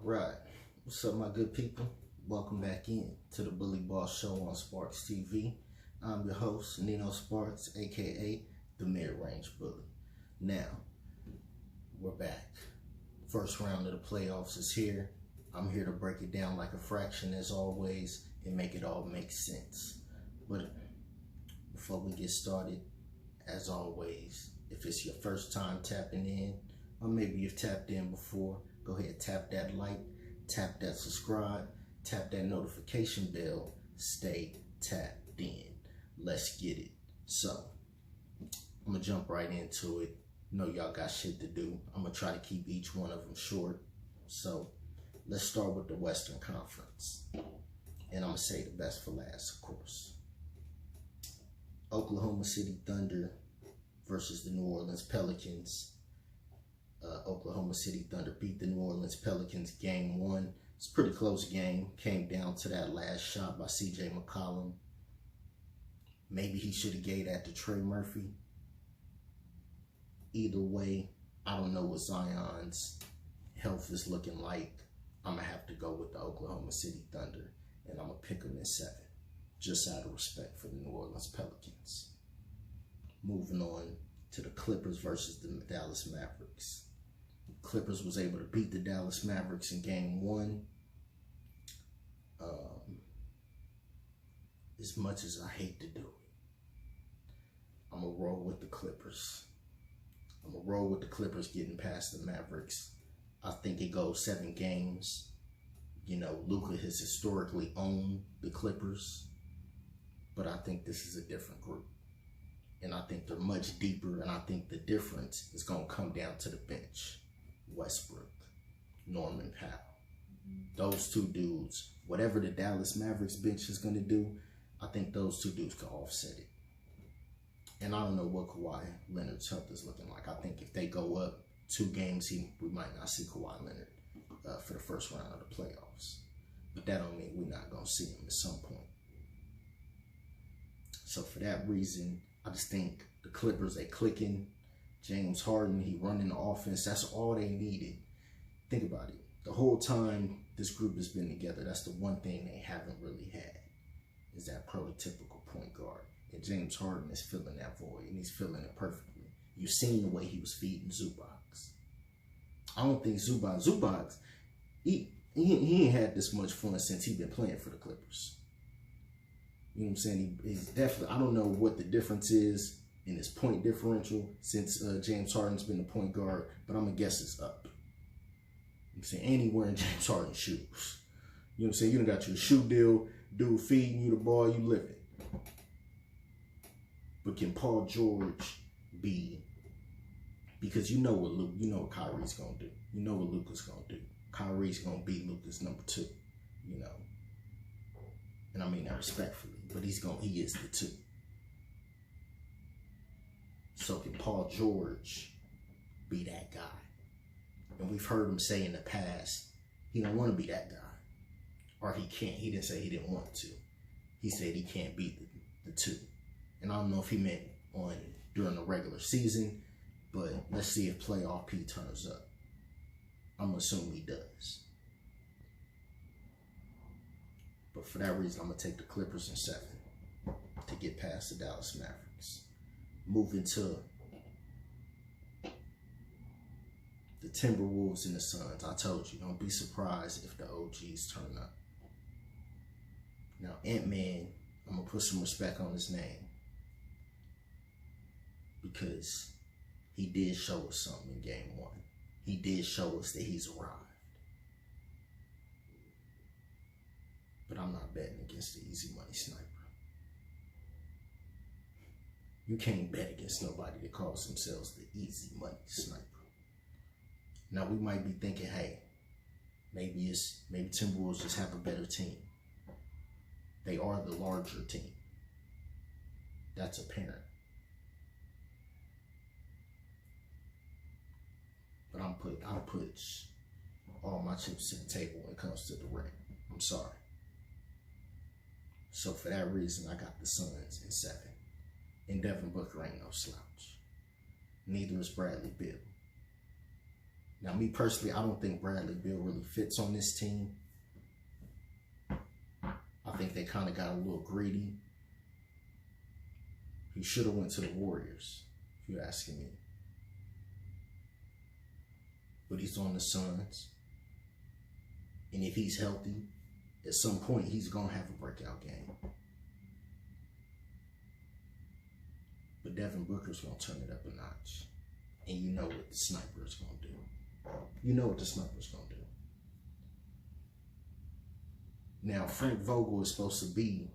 Right. What's up, my good people? Welcome back in to the Bully Boss Show on Sparks TV. I'm your host, Nino Sparks, aka the Mid-Range Bully. Now, we're back. First round of the playoffs is here. I'm here to break it down like a fraction as always and make it all make sense. But before we get started, as always, if it's your first time tapping in, or maybe you've tapped in before, go ahead, tap that like, tap that subscribe, tap that notification bell, stay tapped in. Let's get it. So, I'm gonna jump right into it. Know y'all got shit to do. I'm gonna try to keep each one of them short. So, let's start with the Western Conference. And I'm gonna say the best for last, of course. Oklahoma City Thunder versus the New Orleans Pelicans. Oklahoma City Thunder beat the New Orleans Pelicans game 1. It's a pretty close game. Came down to that last shot by CJ McCollum. Maybe he should have gave that to Trey Murphy. Either way, I don't know what Zion's health is looking like. I'm going to have to go with the Oklahoma City Thunder, and I'm going to pick them in 7, just out of respect for the New Orleans Pelicans. Moving on to the Clippers versus the Dallas Mavericks. Clippers was able to beat the Dallas Mavericks in game 1. As much as I hate to do it, I'm going to roll with the Clippers. I'm going to roll with the Clippers getting past the Mavericks. I think it goes 7 games. You know, Luka has historically owned the Clippers, but I think this is a different group. And I think they're much deeper, and I think the difference is going to come down to the bench. Westbrook, Norman Powell. Those two dudes, whatever the Dallas Mavericks bench is going to do, I think those two dudes can offset it. And I don't know what Kawhi Leonard's health is looking like. I think if they go up 2 games, we might not see Kawhi Leonard for the first round of the playoffs. But that don't mean we're not going to see him at some point. So for that reason, I just think the Clippers, they clicking. James Harden, he running the offense. That's all they needed. Think about it. The whole time this group has been together, that's the one thing they haven't really had, is that prototypical point guard. And James Harden is filling that void, and he's filling it perfectly. You've seen the way he was feeding Zubac. I don't think Zubac, he ain't had this much fun since he's been playing for the Clippers. You know what I'm saying? He's definitely, I don't know what the difference is in his point differential since James Harden's been the point guard, but I'm going to guess it's up. I'm saying, and he wearing James Harden shoes. You know what I'm saying? You done got your shoe deal, dude feeding you the ball, you live it. But can Paul George be, because you know what Kyrie's going to do. You know what Luka's going to do. Kyrie's going to be Luka's number 2, you know. And I mean that respectfully, but he is the 2. So can Paul George be that guy? And we've heard him say in the past, he don't want to be that guy. Or he can't. He didn't say he didn't want to. He said he can't be the 2. And I don't know if he meant during the regular season, but let's see if playoff P turns up. I'm assuming he does. But for that reason, I'm going to take the Clippers in 7 to get past the Dallas Mavericks. Moving to the Timberwolves and the Suns. I told you, don't be surprised if the OGs turn up. Now, Ant-Man, I'm going to put some respect on his name, because he did show us something in game 1. He did show us that he's arrived. But I'm not betting against the easy money sniper. You can't bet against nobody that calls themselves the easy money sniper. Now we might be thinking, hey, maybe Timberwolves just have a better team. They are the larger team. That's apparent. But I'll put all my chips to the table when it comes to the ring. I'm sorry. So for that reason, I got the Suns in 7. And Devin Booker ain't no slouch. Neither is Bradley Beal. Now, me personally, I don't think Bradley Beal really fits on this team. I think they kind of got a little greedy. He should have went to the Warriors, if you're asking me. But he's on the Suns. And if he's healthy, at some point he's going to have a breakout game. But Devin Booker's going to turn it up a notch. And you know what the sniper is going to do. You know what the sniper's going to do. Now, Frank Vogel is supposed to be,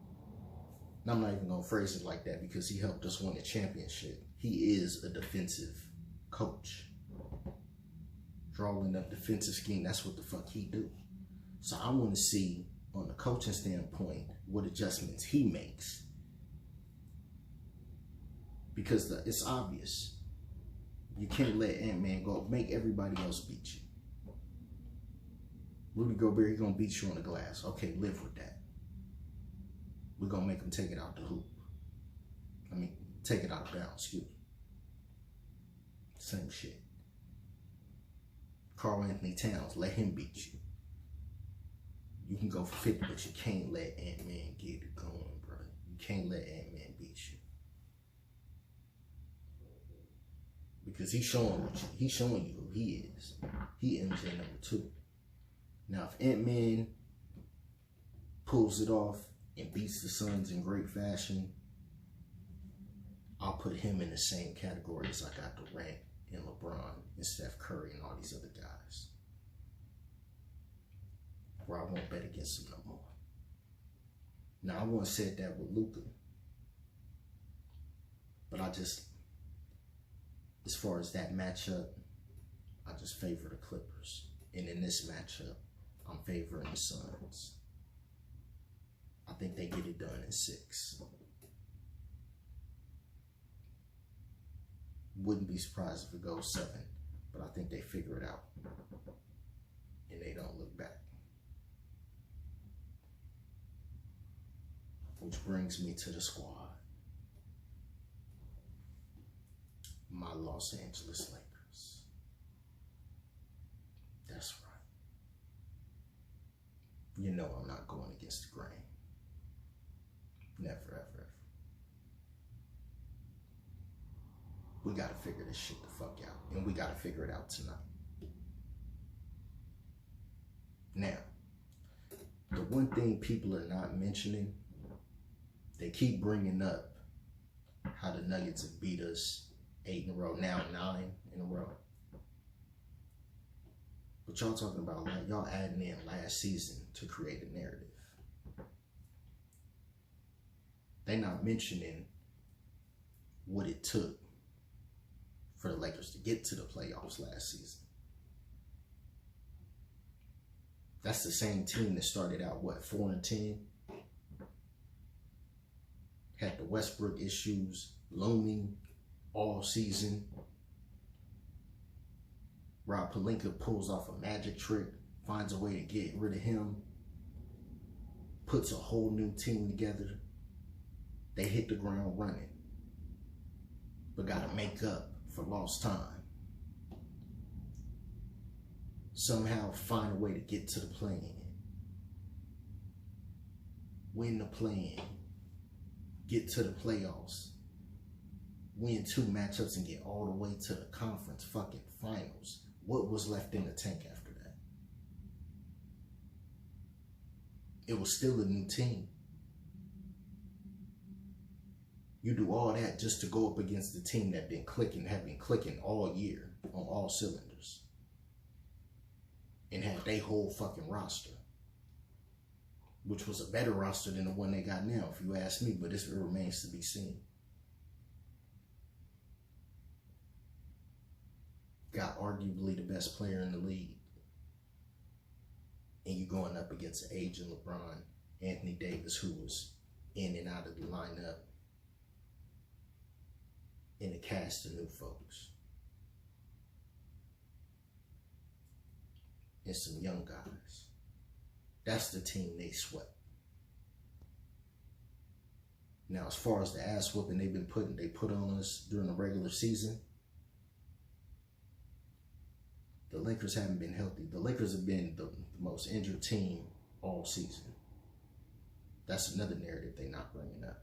and I'm not even going to phrase it like that because he helped us win a championship. He is a defensive coach. Drawing up defensive scheme, that's what the fuck he do. So I want to see, on the coaching standpoint, what adjustments he makes. Because it's obvious. You can't let Ant-Man go. Make everybody else beat you. Rudy Gobert, he's going to beat you on the glass. Okay, live with that. We're going to make him take it out the hoop. Take it out of bounds, excuse me. Same shit. Karl Anthony Towns, let him beat you. You can go for 50, but you can't let Ant-Man get it going, bro. You can't let Ant-Man beat you. Because he's showing you who he is. He MJ number 2. Now, if Ant-Man pulls it off and beats the Suns in great fashion, I'll put him in the same category as I got Durant and LeBron and Steph Curry and all these other guys. Where I won't bet against him no more. Now, I once said that with Luka. But as far as that matchup, I just favor the Clippers. And in this matchup, I'm favoring the Suns. I think they get it done in 6. Wouldn't be surprised if it goes 7, but I think they figure it out. And they don't look back. Which brings me to the squad. My Los Angeles Lakers. That's right. You know I'm not going against the grain. Never, ever, ever. We got to figure this shit the fuck out. And we got to figure it out tonight. Now, the one thing people are not mentioning, they keep bringing up how the Nuggets have beat us 8 in a row, now 9 in a row. But y'all talking about, like, y'all adding in last season to create a narrative. They not mentioning what it took for the Lakers to get to the playoffs last season. That's the same team that started out, what, 4-10? Had the Westbrook issues looming all season. Rob Pelinka pulls off a magic trick, finds a way to get rid of him, puts a whole new team together. They hit the ground running, but got to make up for lost time. Somehow find a way to get to the play-in. Win the play-in. Get to the playoffs. Win 2 matchups and get all the way to the conference fucking finals. What was left in the tank after that? It was still a new team. You do all that just to go up against the team that have been clicking all year on all cylinders. And have their whole fucking roster. Which was a better roster than the one they got now, if you ask me, but it remains to be seen. Got arguably the best player in the league. And you going up against an aging LeBron, Anthony Davis, who was in and out of the lineup. And a cast of new folks. And some young guys. That's the team they swept. Now, as far as the ass whooping they put on us during the regular season, The Lakers haven't been healthy. The Lakers have been the most injured team all season. That's another narrative they're not bringing up.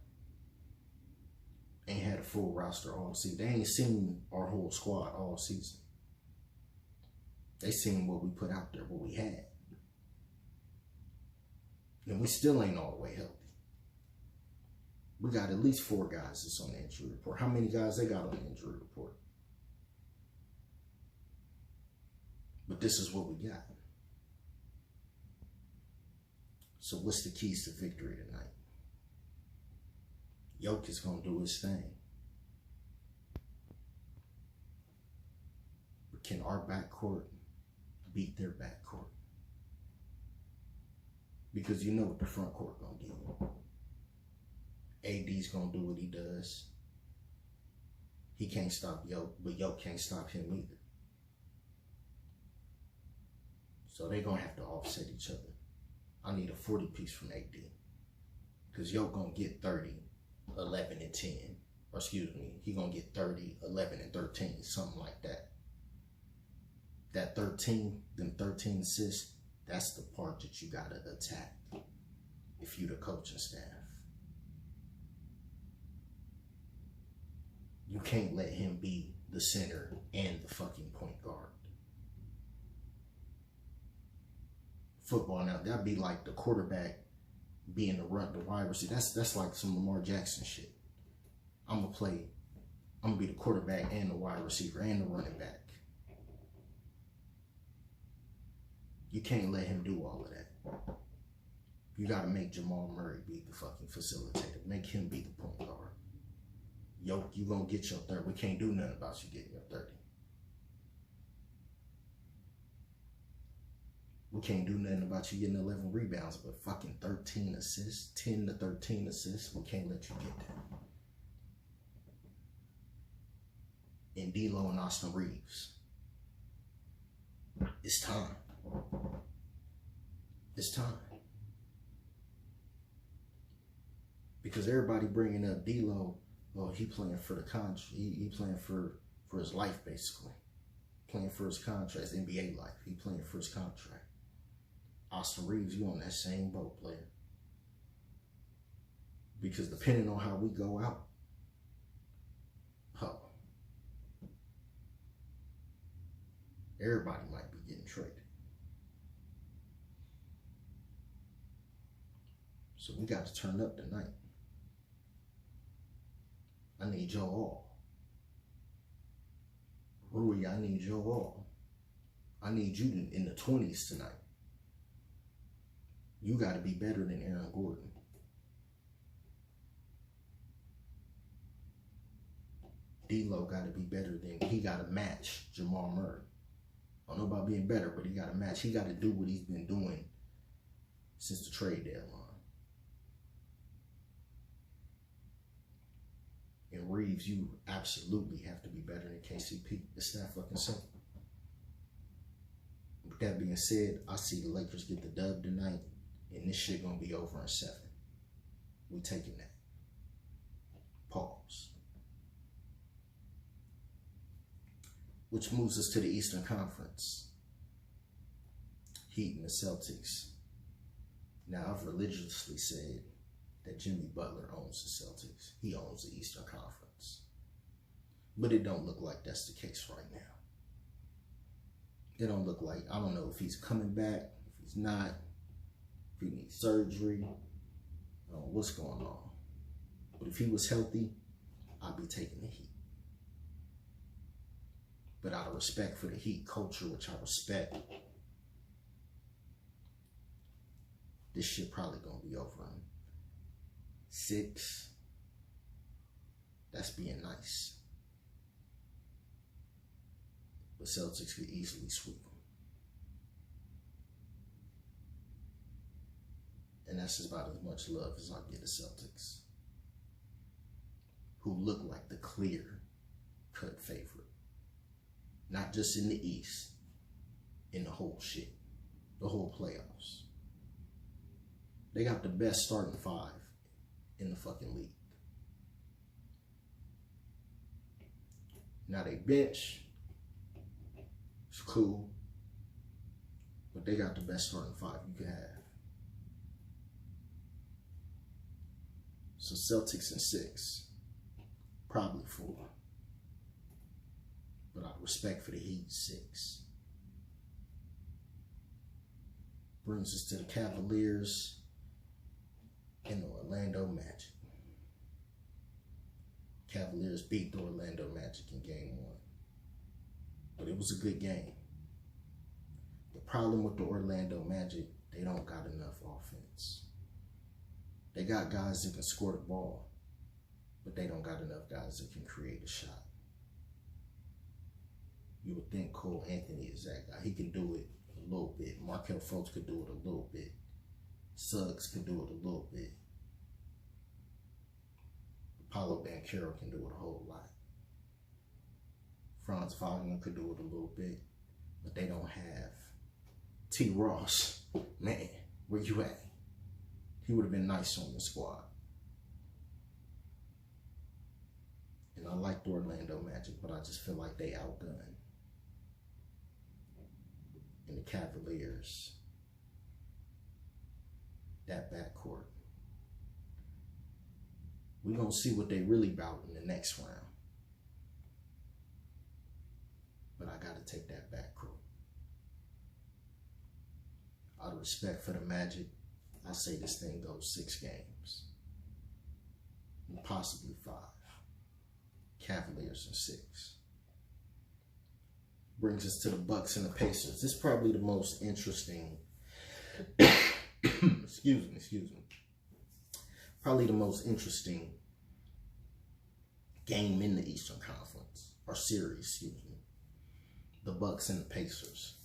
Ain't had a full roster all season. They ain't seen our whole squad all season. They seen what we put out there, what we had. And we still ain't all the way healthy. We got at least 4 guys that's on the injury report. How many guys they got on the injury report? But this is what we got. So what's the keys to victory tonight? Jokic is going to do his thing. But can our backcourt beat their backcourt? Because you know what the front court going to do. AD's going to do what he does. He can't stop Jokic, but Jokic can't stop him either. So they're going to have to offset each other. I need a 40 piece from AD. Because Jokic going to get 30, 11, and 10. Or excuse me, he going to get 30, 11, and 13. Something like that. That 13, them 13 assists, that's the part that you got to attack. If you the coaching staff. You can't let him be the center and the fucking point guard. Football now, that'd be like the quarterback being the wide receiver. That's like some Lamar Jackson shit. I'm gonna be the quarterback and the wide receiver and the running back. You can't let him do all of that. You gotta make Jamal Murray be the fucking facilitator. Make him be the point guard. Yo, you gonna get your 30. We can't do nothing about you getting your 30. We can't do nothing about you getting 11 rebounds, but fucking 13 assists, 10 to 13 assists, we can't let you get that. And D'Lo and Austin Reeves. It's time. It's time. Because everybody bringing up D'Lo, oh, he playing for the contract. He playing for his life, basically. Playing for his contract, his NBA life. He playing for his contract. Austin Reeves, you on that same boat, player. Because depending on how we go out, everybody might be getting traded. So we got to turn up tonight. I need your all. Rui, I need your all. I need you in the 20s tonight. You got to be better than Aaron Gordon. D'Lo got to be better than, he got to match Jamal Murray. I don't know about being better, but he got to match. He got to do what he's been doing since the trade deadline. And Reeves, you absolutely have to be better than KCP. It's that fucking simple. With that being said, I see the Lakers get the dub tonight. And this shit gonna be over in 7. We taking that. Pause. Which moves us to the Eastern Conference. Heat and the Celtics. Now, I've religiously said that Jimmy Butler owns the Celtics. He owns the Eastern Conference. But it don't look like that's the case right now. It don't look like, I don't know if he's coming back, if he's not. If he needs surgery, I don't know what's going on. But if he was healthy, I'd be taking the Heat. But out of respect for the Heat culture, which I respect, this shit probably gonna be over in 6. That's being nice. The Celtics could easily sweep them. And that's about as much love as I give the Celtics, who look like the clear-cut favorite. Not just in the East, in the whole shit, the whole playoffs. They got the best starting 5 in the fucking league. Now they bench, it's cool. but they got the best starting five you could have. So Celtics in 6, probably 4. But out of respect for the Heat, 6. Brings us to the Cavaliers and the Orlando Magic. Cavaliers beat the Orlando Magic in game 1. But it was a good game. The problem with the Orlando Magic, they don't got enough offense. They got guys that can score the ball, but they don't got enough guys that can create a shot. You would think Cole Anthony is that guy. He can do it a little bit. Markelle Fultz could do it a little bit. Suggs could do it a little bit. Paolo Banchero can do it a whole lot. Franz Wagner could do it a little bit, but they don't have T. Ross. Man, where you at? He would have been nice on the squad. And I like the Orlando Magic, but I just feel like they outgunned. And the Cavaliers, that backcourt, we're going to see what they really about in the next round. But I got to take that backcourt. Out of respect for the Magic, I say this thing goes 6 games. And possibly 5. Cavaliers in 6. Brings us to the Bucks and the Pacers. This is probably the most interesting excuse me. Probably the most interesting game in the Eastern Conference, or series, excuse me. The Bucks and the Pacers.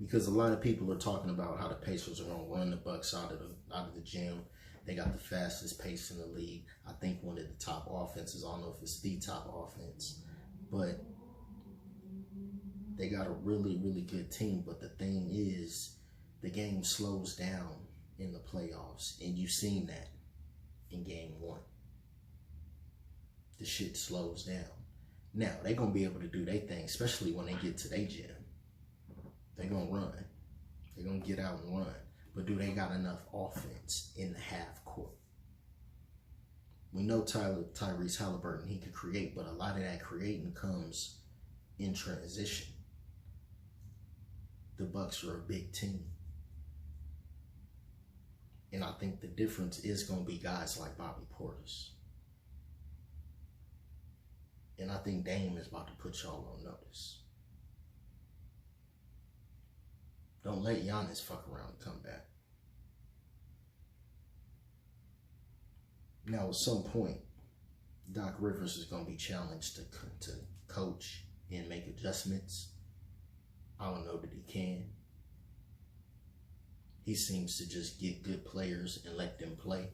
Because a lot of people are talking about how the Pacers are going to run the Bucks out of the gym. They got the fastest pace in the league. I think one of the top offenses. I don't know if it's the top offense. But they got a really, really good team. But the thing is, the game slows down in the playoffs. And you've seen that in game 1. The shit slows down. Now, they're going to be able to do their thing, especially when they get to their gym. They're going to run. They're going to get out and run. But do they got enough offense in the half court? We know Tyrese Halliburton, he can create, but a lot of that creating comes in transition. The Bucks are a big team. And I think the difference is going to be guys like Bobby Portis. And I think Dame is about to put y'all on notice. Don't let Giannis fuck around and come back. Now, at some point, Doc Rivers is going to be challenged to coach and make adjustments. I don't know that he can. He seems to just get good players and let them play.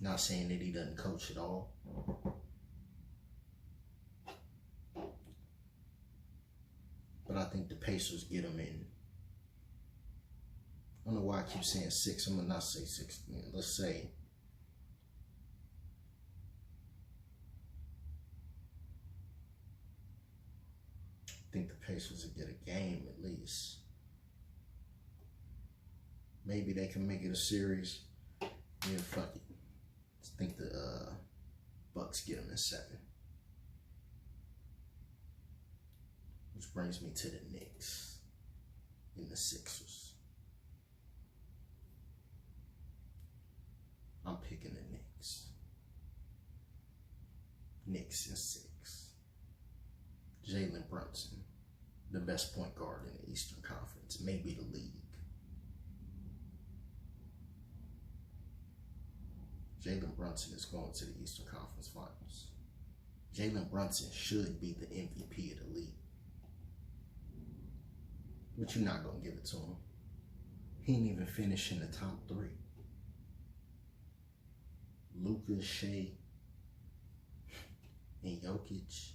Not saying that he doesn't coach at all. But I think the Pacers get him in. I don't know why I keep saying 6. I'm going to not say 6. Let's say I think the Pacers will get a game at least. Maybe they can make it a series. Yeah, fuck it. I think the Bucks get them in 7. Which brings me to the Knicks and the Sixers. I'm picking the Knicks. Knicks in 6. Jalen Brunson, the best point guard in the Eastern Conference, maybe the league. Jalen Brunson is going to the Eastern Conference Finals. Jalen Brunson should be the MVP of the league. But you're not going to give it to him. He ain't even finished in the top 3. Luka, Shea, and Jokic.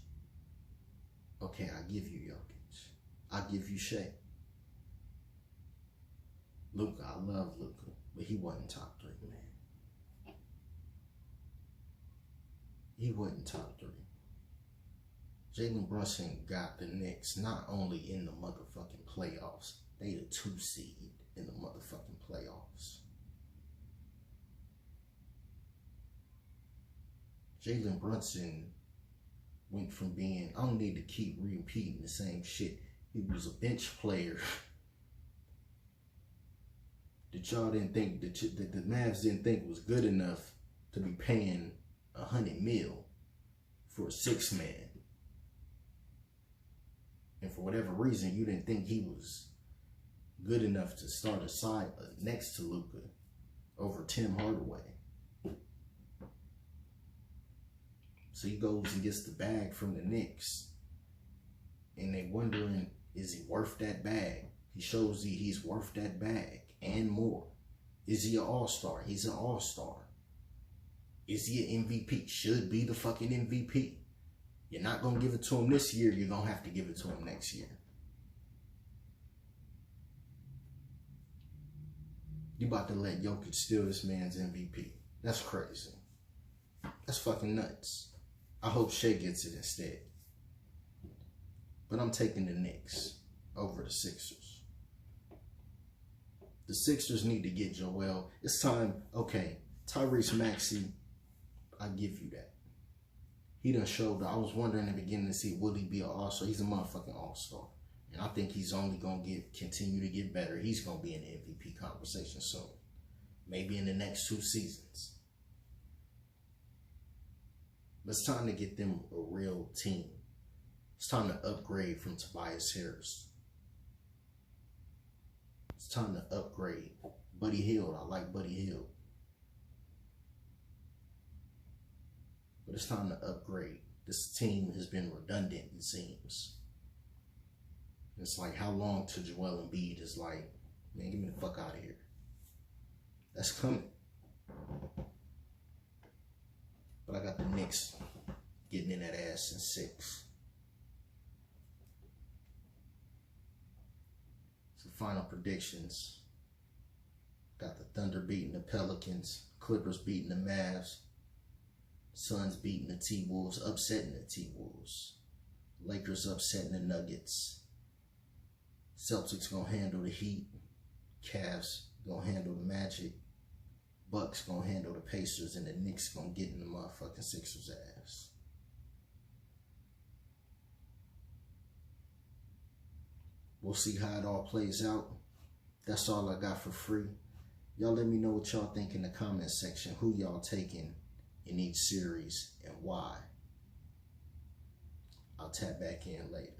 Okay, I'll give you Jokic. I'll give you Shea. Luka, I love Luka, but he wasn't top 3, man. He wasn't top 3. Jalen Brunson got the Knicks not only in the motherfucking playoffs, they the 2 seed in the motherfucking playoffs. Jalen Brunson went from being, I don't need to keep repeating the same shit. He was a bench player that y'all didn't think, that the Mavs didn't think was good enough to be paying $100 million for a 6-man. And for whatever reason, you didn't think he was good enough to start a side next to Luka over Tim Hardaway. So he goes and gets the bag from the Knicks. And they wondering, is he worth that bag? He shows he's worth that bag and more. Is he an all-star? He's an all-star. Is he an MVP? Should be the fucking MVP. You're not going to give it to him this year. You're going to have to give it to him next year. You about to let Jokic steal this man's MVP. That's crazy. That's fucking nuts. I hope Shea gets it instead. But I'm taking the Knicks over the Sixers. The Sixers need to get Joel. It's time. Okay, Tyrese Maxey, I give you that. He done showed. I was wondering in the beginning to see, will he be an all-star? He's a motherfucking all-star. And I think he's only going to continue to get better. He's going to be in the MVP conversation soon. Maybe in the next 2 seasons. But it's time to get them a real team. It's time to upgrade from Tobias Harris. It's time to upgrade. Buddy Hield, I like Buddy Hield. But it's time to upgrade. This team has been redundant, it seems. It's like, how long till Joel Embiid is like, man, get me the fuck out of here. That's coming. But I got the Knicks getting in that ass in 6. So final predictions. Got the Thunder beating the Pelicans. Clippers beating the Mavs. Suns beating the T-Wolves. Upsetting the T-Wolves. Lakers upsetting the Nuggets. Celtics gonna handle the Heat. Cavs gonna handle the Magic. Bucks gonna handle the Pacers, and the Knicks gonna get in the motherfucking Sixers' ass. We'll see how it all plays out. That's all I got for free. Y'all let me know what y'all think in the comment section. Who y'all taking in each series and why. I'll tap back in later.